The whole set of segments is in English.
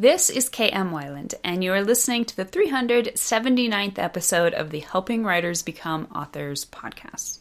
This is K.M. Weiland, and you are listening to the 379th episode of the Helping Writers Become Authors podcast.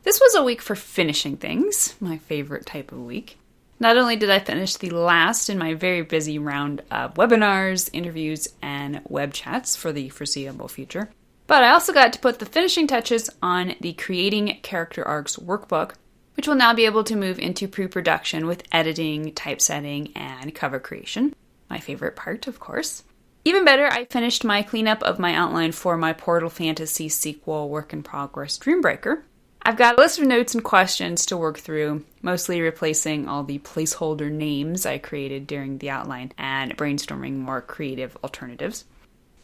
This was a week for finishing things, my favorite type of week. Not only did I finish the last in my very busy round of webinars, interviews, and web chats for the foreseeable future, but I also got to put the finishing touches on the Creating Character Arcs workbook, which will now be able to move into pre-production with editing, typesetting, and cover creation. My favorite part, of course. Even better, I finished my cleanup of my outline for my Portal Fantasy sequel work in progress, Dreambreaker. I've got a list of notes and questions to work through, mostly replacing all the placeholder names I created during the outline and brainstorming more creative alternatives.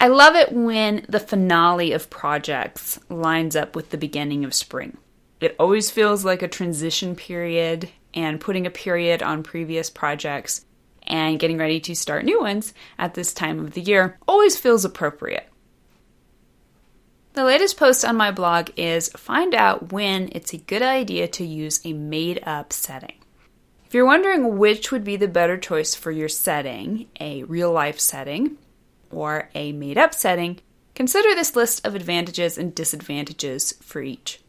I love it when the finale of projects lines up with the beginning of spring. It always feels like a transition period, and putting a period on previous projects and getting ready to start new ones at this time of the year always feels appropriate. The latest post on my blog is find out when it's a good idea to use a made-up setting. If you're wondering which would be the better choice for your setting, a real-life setting or a made-up setting, consider this list of advantages and disadvantages for each.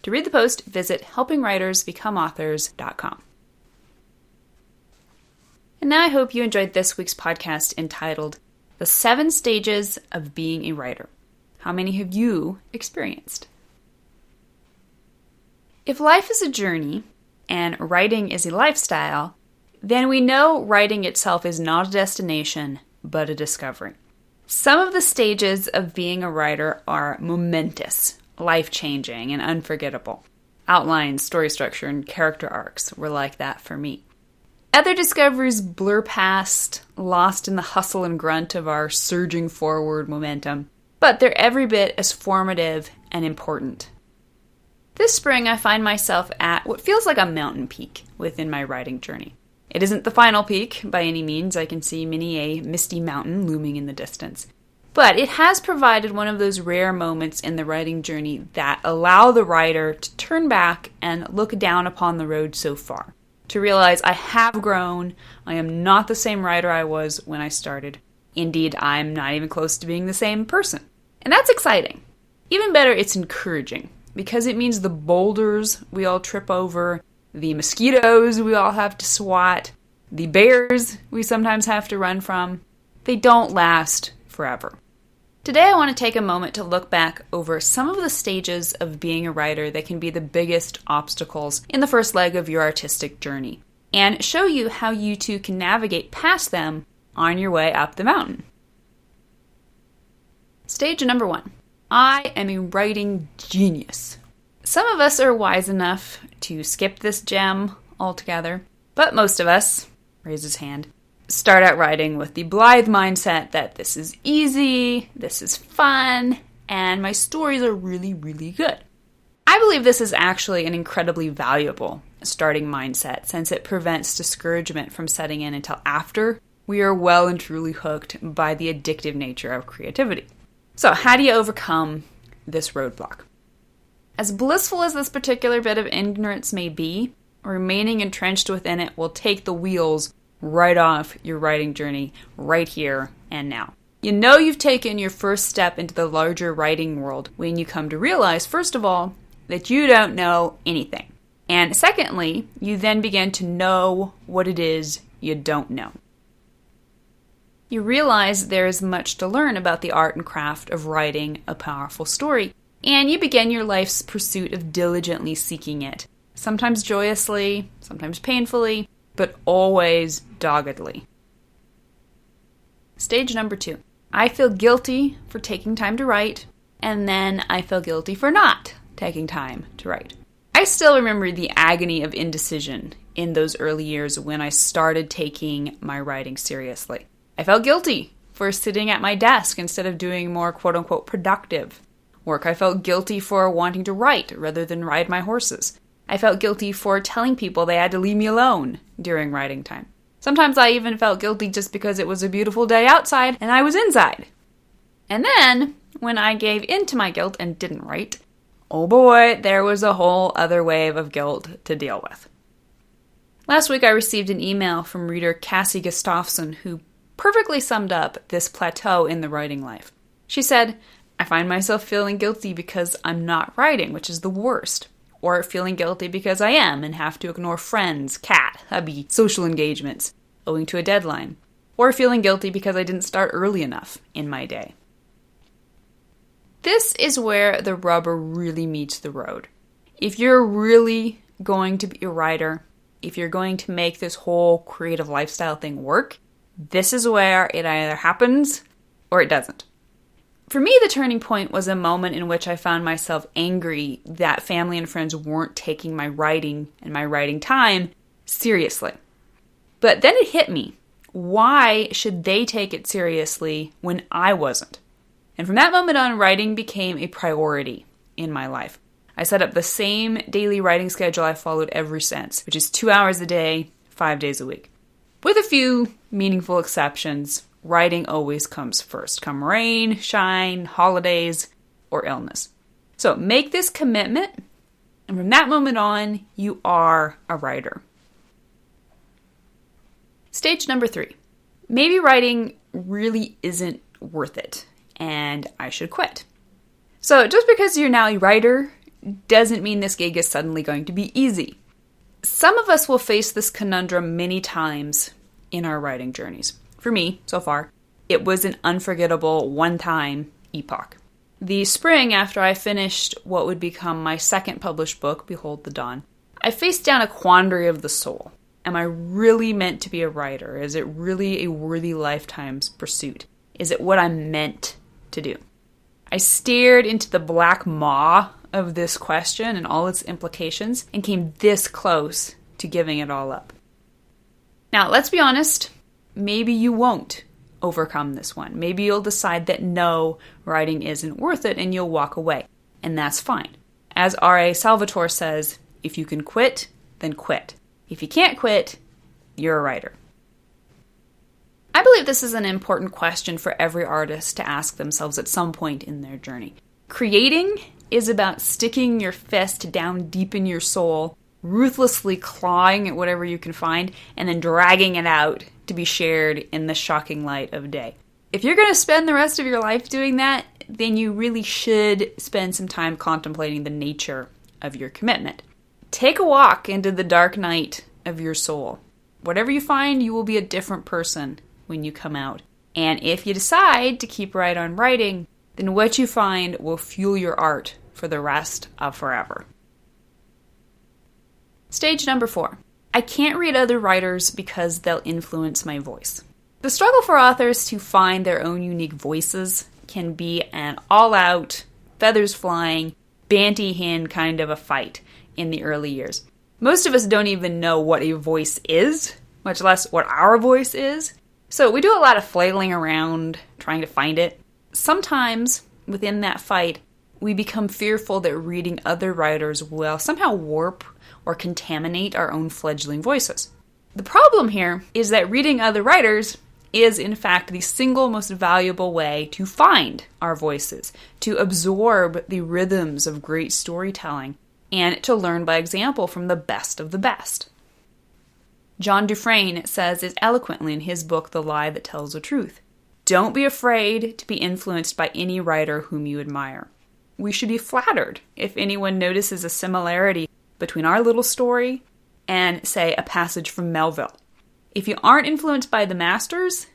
To read the post, visit helpingwritersbecomeauthors.com. And now I hope you enjoyed this week's podcast entitled The 7 Stages of Being a Writer. How many have you experienced? If life is a journey and writing is a lifestyle, then we know writing itself is not a destination, but a discovery. Some of the stages of being a writer are momentous, life-changing, and unforgettable. Outlines, story structure, and character arcs were like that for me. Other discoveries blur past, lost in the hustle and grunt of our surging forward momentum, but they're every bit as formative and important. This spring, I find myself at what feels like a mountain peak within my writing journey. It isn't the final peak by any means. I can see many a misty mountain looming in the distance. But it has provided one of those rare moments in the writing journey that allow the writer to turn back and look down upon the road so far, to realize I have grown, I am not the same writer I was when I started. Indeed, I'm not even close to being the same person. And that's exciting. Even better, it's encouraging, because it means the boulders we all trip over, the mosquitoes we all have to swat, the bears we sometimes have to run from, they don't last forever. Today I want to take a moment to look back over some of the stages of being a writer that can be the biggest obstacles in the first leg of your artistic journey, and show you how you too can navigate past them on your way up the mountain. Stage number 1. I am a writing genius. Some of us are wise enough to skip this gem altogether, but most of us, raise his hand, start out writing with the blithe mindset that this is easy, this is fun, and my stories are really, really good. I believe this is actually an incredibly valuable starting mindset, since it prevents discouragement from setting in until after we are well and truly hooked by the addictive nature of creativity. So how do you overcome this roadblock? As blissful as this particular bit of ignorance may be, remaining entrenched within it will take the wheels right off your writing journey right here and now. You know you've taken your first step into the larger writing world when you come to realize, first of all, that you don't know anything. And secondly, you then begin to know what it is you don't know. You realize there is much to learn about the art and craft of writing a powerful story, and you begin your life's pursuit of diligently seeking it, sometimes joyously, sometimes painfully, but always doggedly. Stage number 2. I feel guilty for taking time to write, and then I feel guilty for not taking time to write. I still remember the agony of indecision in those early years when I started taking my writing seriously. I felt guilty for sitting at my desk instead of doing more quote-unquote productive work. I felt guilty for wanting to write rather than ride my horses. I felt guilty for telling people they had to leave me alone during writing time. Sometimes I even felt guilty just because it was a beautiful day outside and I was inside. And then, when I gave in to my guilt and didn't write, oh boy, there was a whole other wave of guilt to deal with. Last week I received an email from reader Cassie Gustafson, who perfectly summed up this plateau in the writing life. She said, I find myself feeling guilty because I'm not writing, which is the worst. Or feeling guilty because I am and have to ignore friends, cat, hubby, social engagements, owing to a deadline. Or feeling guilty because I didn't start early enough in my day. This is where the rubber really meets the road. If you're really going to be a writer, if you're going to make this whole creative lifestyle thing work, this is where it either happens or it doesn't. For me, the turning point was a moment in which I found myself angry that family and friends weren't taking my writing and my writing time seriously. But then it hit me. Why should they take it seriously when I wasn't? And from that moment on, writing became a priority in my life. I set up the same daily writing schedule I followed ever since, which is 2 hours a day, 5 days a week. With a few meaningful exceptions, writing always comes first, come rain, shine, holidays, or illness. So make this commitment, and from that moment on, you are a writer. Stage number 3. Maybe writing really isn't worth it, and I should quit. So just because you're now a writer doesn't mean this gig is suddenly going to be easy. Some of us will face this conundrum many times in our writing journeys. For me, so far, it was an unforgettable one-time epoch. The spring after I finished what would become my second published book, Behold the Dawn, I faced down a quandary of the soul. Am I really meant to be a writer? Is it really a worthy lifetime's pursuit? Is it what I'm meant to do? I stared into the black maw of this question and all its implications and came this close to giving it all up. Now, let's be honest, maybe you won't overcome this one. Maybe you'll decide that no, writing isn't worth it and you'll walk away. And that's fine. As R.A. Salvatore says, if you can quit, then quit. If you can't quit, you're a writer. I believe this is an important question for every artist to ask themselves at some point in their journey. Creating is about sticking your fist down deep in your soul, ruthlessly clawing at whatever you can find, and then dragging it out to be shared in the shocking light of day. If you're going to spend the rest of your life doing that, then you really should spend some time contemplating the nature of your commitment. Take a walk into the dark night of your soul. Whatever you find, you will be a different person when you come out. And if you decide to keep right on writing, then what you find will fuel your art for the rest of forever. Stage number 4. I can't read other writers because they'll influence my voice. The struggle for authors to find their own unique voices can be an all-out, feathers flying, banty hen kind of a fight in the early years. Most of us don't even know what a voice is, much less what our voice is. So we do a lot of flailing around trying to find it. Sometimes within that fight, we become fearful that reading other writers will somehow warp or contaminate our own fledgling voices. The problem here is that reading other writers is in fact the single most valuable way to find our voices, to absorb the rhythms of great storytelling, and to learn by example from the best of the best. John Dufresne says it eloquently in his book, The Lie That Tells the Truth. Don't be afraid to be influenced by any writer whom you admire. We should be flattered if anyone notices a similarity between our little story and, say, a passage from Melville. If you aren't influenced by the masters,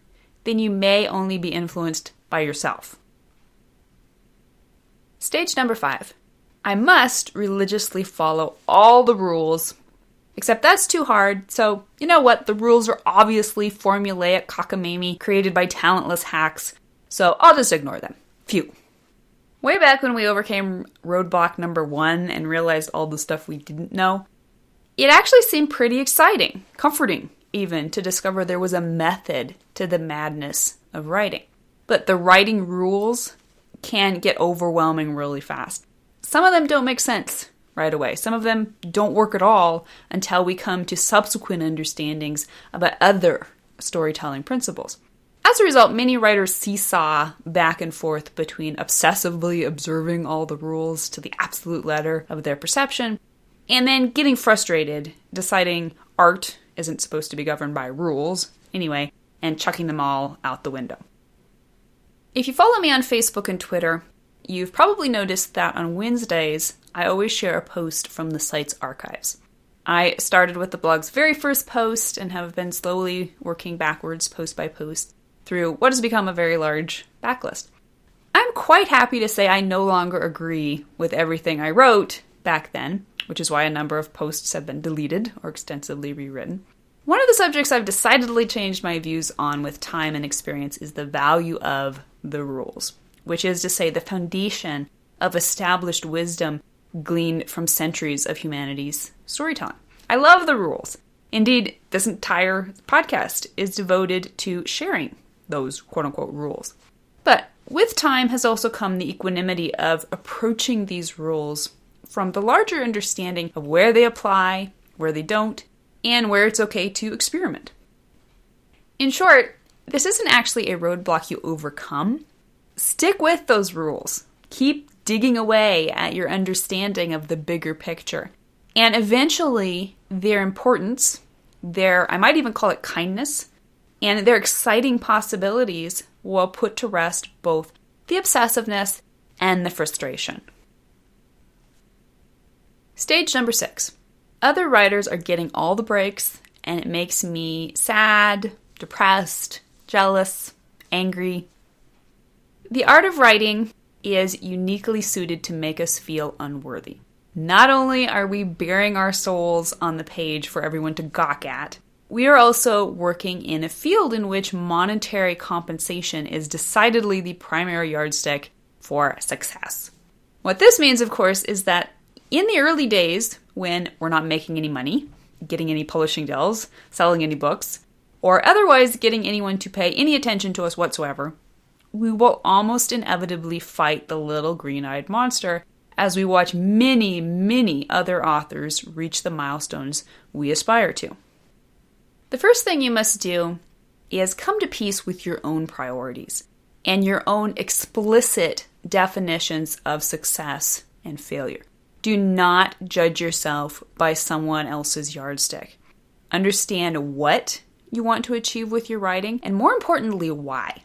then you may only be influenced by yourself. Stage number 5. I must religiously follow all the rules, except that's too hard, so you know what? The rules are obviously formulaic cockamamie created by talentless hacks, so I'll just ignore them. Phew. Way back when we overcame roadblock number 1 and realized all the stuff we didn't know, it actually seemed pretty exciting, comforting even, to discover there was a method to the madness of writing. But the writing rules can get overwhelming really fast. Some of them don't make sense right away. Some of them don't work at all until we come to subsequent understandings about other storytelling principles. As a result, many writers seesaw back and forth between obsessively observing all the rules to the absolute letter of their perception, and then getting frustrated, deciding art isn't supposed to be governed by rules anyway, and chucking them all out the window. If you follow me on Facebook and Twitter, you've probably noticed that on Wednesdays, I always share a post from the site's archives. I started with the blog's very first post and have been slowly working backwards post by post through what has become a very large backlist. I'm quite happy to say I no longer agree with everything I wrote back then, which is why a number of posts have been deleted or extensively rewritten. One of the subjects I've decidedly changed my views on with time and experience is the value of the rules, which is to say the foundation of established wisdom gleaned from centuries of humanity's storytelling. I love the rules. Indeed, this entire podcast is devoted to sharing those quote-unquote rules. But with time has also come the equanimity of approaching these rules from the larger understanding of where they apply, where they don't, and where it's okay to experiment. In short, this isn't actually a roadblock you overcome. Stick with those rules. Keep digging away at your understanding of the bigger picture. And eventually, their importance, I might even call it kindness, and their exciting possibilities will put to rest both the obsessiveness and the frustration. Stage number 6. Other writers are getting all the breaks, and it makes me sad, depressed, jealous, angry. The art of writing is uniquely suited to make us feel unworthy. Not only are we bearing our souls on the page for everyone to gawk at, we are also working in a field in which monetary compensation is decidedly the primary yardstick for success. What this means, of course, is that in the early days, when we're not making any money, getting any publishing deals, selling any books, or otherwise getting anyone to pay any attention to us whatsoever, we will almost inevitably fight the little green-eyed monster as we watch many, many other authors reach the milestones we aspire to. The first thing you must do is come to peace with your own priorities and your own explicit definitions of success and failure. Do not judge yourself by someone else's yardstick. Understand what you want to achieve with your writing, and more importantly, why.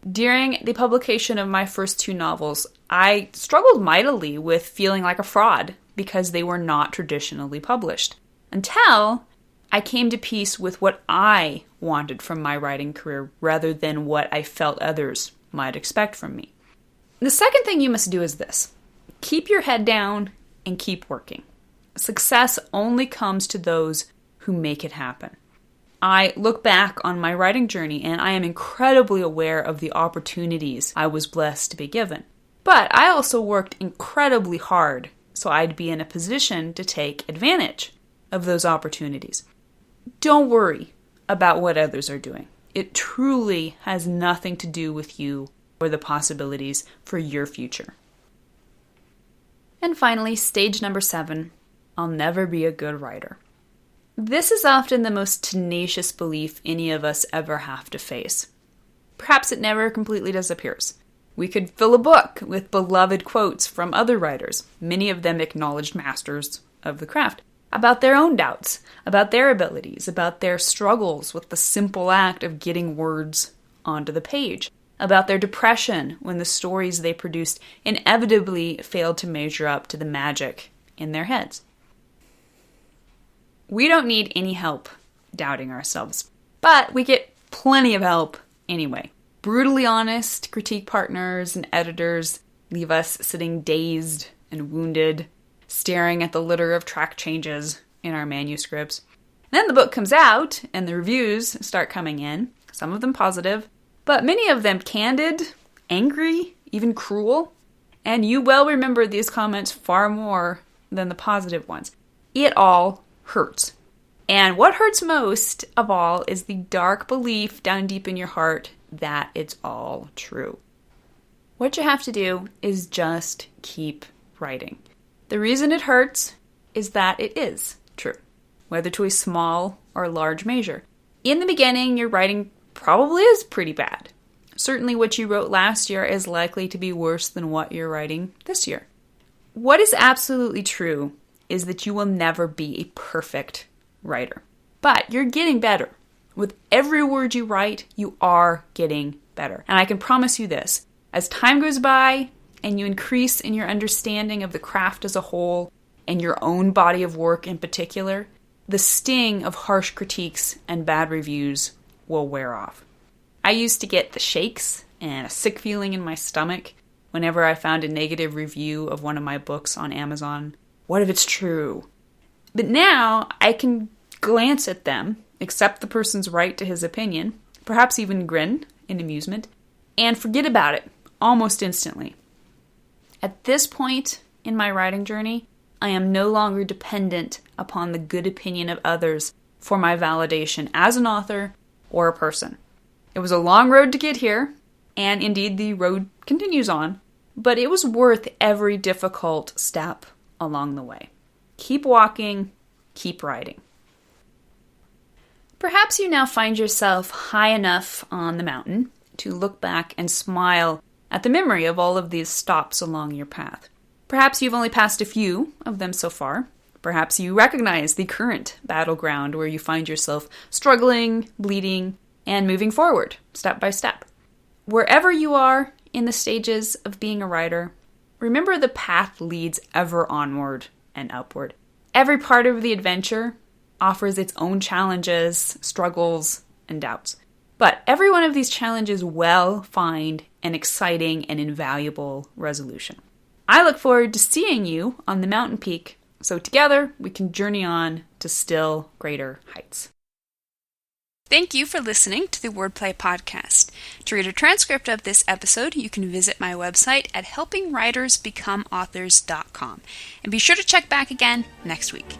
During the publication of my first 2 novels, I struggled mightily with feeling like a fraud because they were not traditionally published, until I came to peace with what I wanted from my writing career rather than what I felt others might expect from me. The second thing you must do is this. Keep your head down and keep working. Success only comes to those who make it happen. I look back on my writing journey and I am incredibly aware of the opportunities I was blessed to be given. But I also worked incredibly hard so I'd be in a position to take advantage of those opportunities. Don't worry about what others are doing. It truly has nothing to do with you or the possibilities for your future. And finally, stage number 7, I'll never be a good writer. This is often the most tenacious belief any of us ever have to face. Perhaps it never completely disappears. We could fill a book with beloved quotes from other writers, many of them acknowledged masters of the craft, about their own doubts, about their abilities, about their struggles with the simple act of getting words onto the page, about their depression when the stories they produced inevitably failed to measure up to the magic in their heads. We don't need any help doubting ourselves, but we get plenty of help anyway. Brutally honest critique partners and editors leave us sitting dazed and wounded, staring at the litter of track changes in our manuscripts. And then the book comes out and the reviews start coming in, some of them positive, but many of them candid, angry, even cruel. And you well remember these comments far more than the positive ones. It all hurts. And what hurts most of all is the dark belief down deep in your heart that it's all true. What you have to do is just keep writing. The reason it hurts is that it is true, whether to a small or large measure. In the beginning, your writing probably is pretty bad. Certainly what you wrote last year is likely to be worse than what you're writing this year. What is absolutely true is that you will never be a perfect writer. But you're getting better, With every word you write, you are getting better. And I can promise you this, as time goes by and you increase in your understanding of the craft as a whole and your own body of work in particular, the sting of harsh critiques and bad reviews will wear off. I used to get the shakes and a sick feeling in my stomach whenever I found a negative review of one of my books on Amazon. What if it's true? But now I can glance at them, accept the person's right to his opinion, perhaps even grin in amusement, and forget about it almost instantly. At this point in my writing journey, I am no longer dependent upon the good opinion of others for my validation as an author or a person. It was a long road to get here, and indeed the road continues on, but it was worth every difficult step along the way. Keep walking, keep writing. Perhaps you now find yourself high enough on the mountain to look back and smile at the memory of all of these stops along your path. Perhaps you've only passed a few of them so far. Perhaps you recognize the current battleground where you find yourself struggling, bleeding, and moving forward, step by step. Wherever you are in the stages of being a writer, remember the path leads ever onward and upward. Every part of the adventure offers its own challenges, struggles, and doubts. But every one of these challenges will find an exciting and invaluable resolution. I look forward to seeing you on the mountain peak, so together we can journey on to still greater heights. Thank you for listening to the Wordplay Podcast. To read a transcript of this episode, you can visit my website at helpingwritersbecomeauthors.com. And be sure to check back again next week.